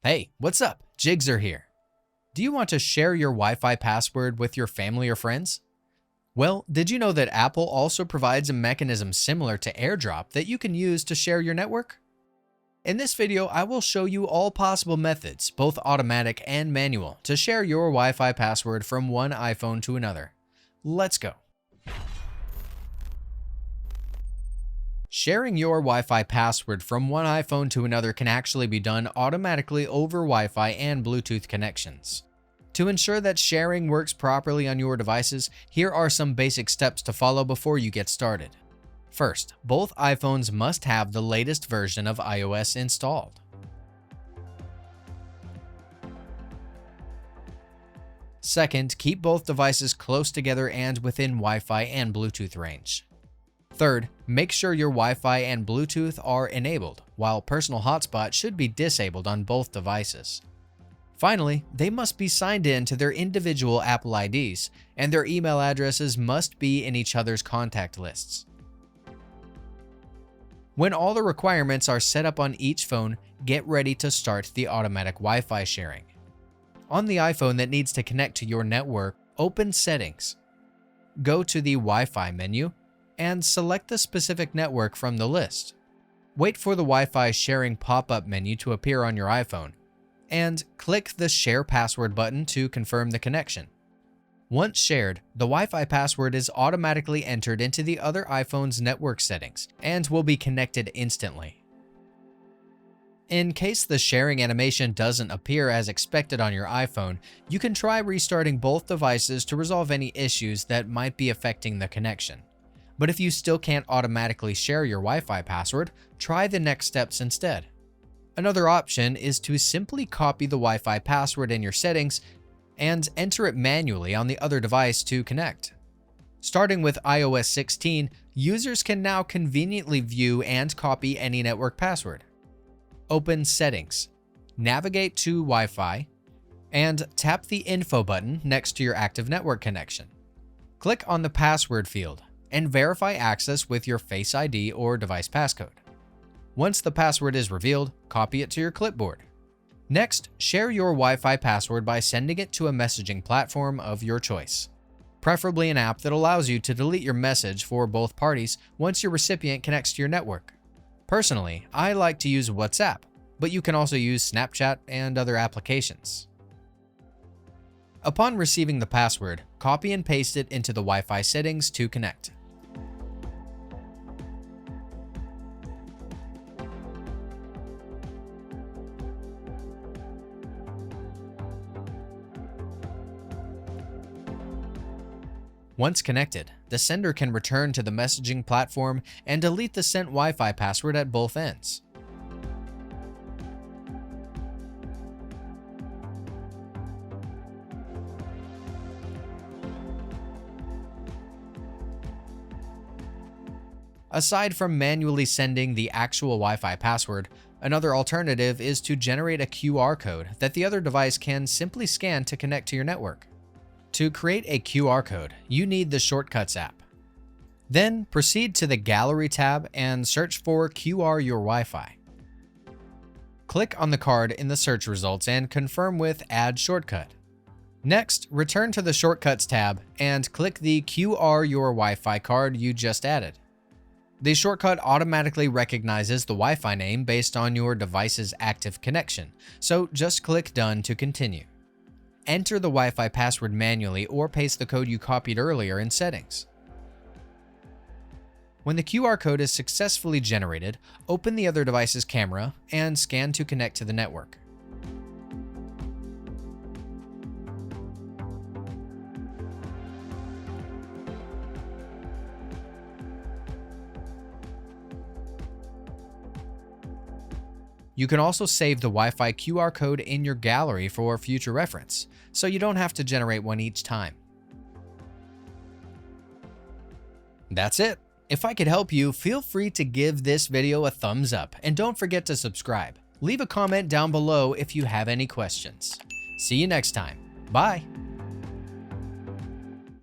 Hey, what's up? Jigxor here. Do you want to share your Wi-Fi password with your family or friends? Well, did you know that Apple also provides a mechanism similar to AirDrop that you can use to share your network? In this video, I will show you all possible methods, both automatic and manual, to share your Wi-Fi password from one iPhone to another. Let's go. Sharing your Wi-Fi password from one iPhone to another can actually be done automatically over Wi-Fi and Bluetooth connections. To ensure that sharing works properly on your devices, here are some basic steps to follow before you get started. First, both iPhones must have the latest version of iOS installed. Second, keep both devices close together and within Wi-Fi and Bluetooth range. Third, make sure your Wi-Fi and Bluetooth are enabled, while personal hotspot should be disabled on both devices. Finally, they must be signed in to their individual Apple IDs, and their email addresses must be in each other's contact lists. When all the requirements are set up on each phone, get ready to start the automatic Wi-Fi sharing. On the iPhone that needs to connect to your network, open Settings. Go to the Wi-Fi menu and select the specific network from the list. Wait for the Wi-Fi sharing pop-up menu to appear on your iPhone, and click the Share Password button to confirm the connection. Once shared, the Wi-Fi password is automatically entered into the other iPhone's network settings and will be connected instantly. In case the sharing animation doesn't appear as expected on your iPhone, you can try restarting both devices to resolve any issues that might be affecting the connection. But if you still can't automatically share your Wi-Fi password, try the next steps instead. Another option is to simply copy the Wi-Fi password in your settings and enter it manually on the other device to connect. Starting with iOS 16, users can now conveniently view and copy any network password. Open Settings, navigate to Wi-Fi, and tap the Info button next to your active network connection. Click on the password field and verify access with your Face ID or device passcode. Once the password is revealed, copy it to your clipboard. Next, share your Wi-Fi password by sending it to a messaging platform of your choice, preferably an app that allows you to delete your message for both parties once your recipient connects to your network. Personally, I like to use WhatsApp, but you can also use Snapchat and other applications. Upon receiving the password, copy and paste it into the Wi-Fi settings to connect. Once connected, the sender can return to the messaging platform and delete the sent Wi-Fi password at both ends. Aside from manually sending the actual Wi-Fi password, another alternative is to generate a QR code that the other device can simply scan to connect to your network. To create a QR code, you need the Shortcuts app. Then proceed to the Gallery tab and search for QR Your Wi-Fi. Click on the card in the search results and confirm with Add Shortcut. Next, return to the Shortcuts tab and click the QR Your Wi-Fi card you just added. The shortcut automatically recognizes the Wi-Fi name based on your device's active connection, so just click Done to continue. Enter the Wi-Fi password manually or paste the code you copied earlier in Settings. When the QR code is successfully generated, open the other device's camera and scan to connect to the network. You can also save the Wi-Fi QR code in your gallery for future reference, so you don't have to generate one each time. That's it. If I could help you, feel free to give this video a thumbs up and don't forget to subscribe. Leave a comment down below if you have any questions. See you next time. Bye.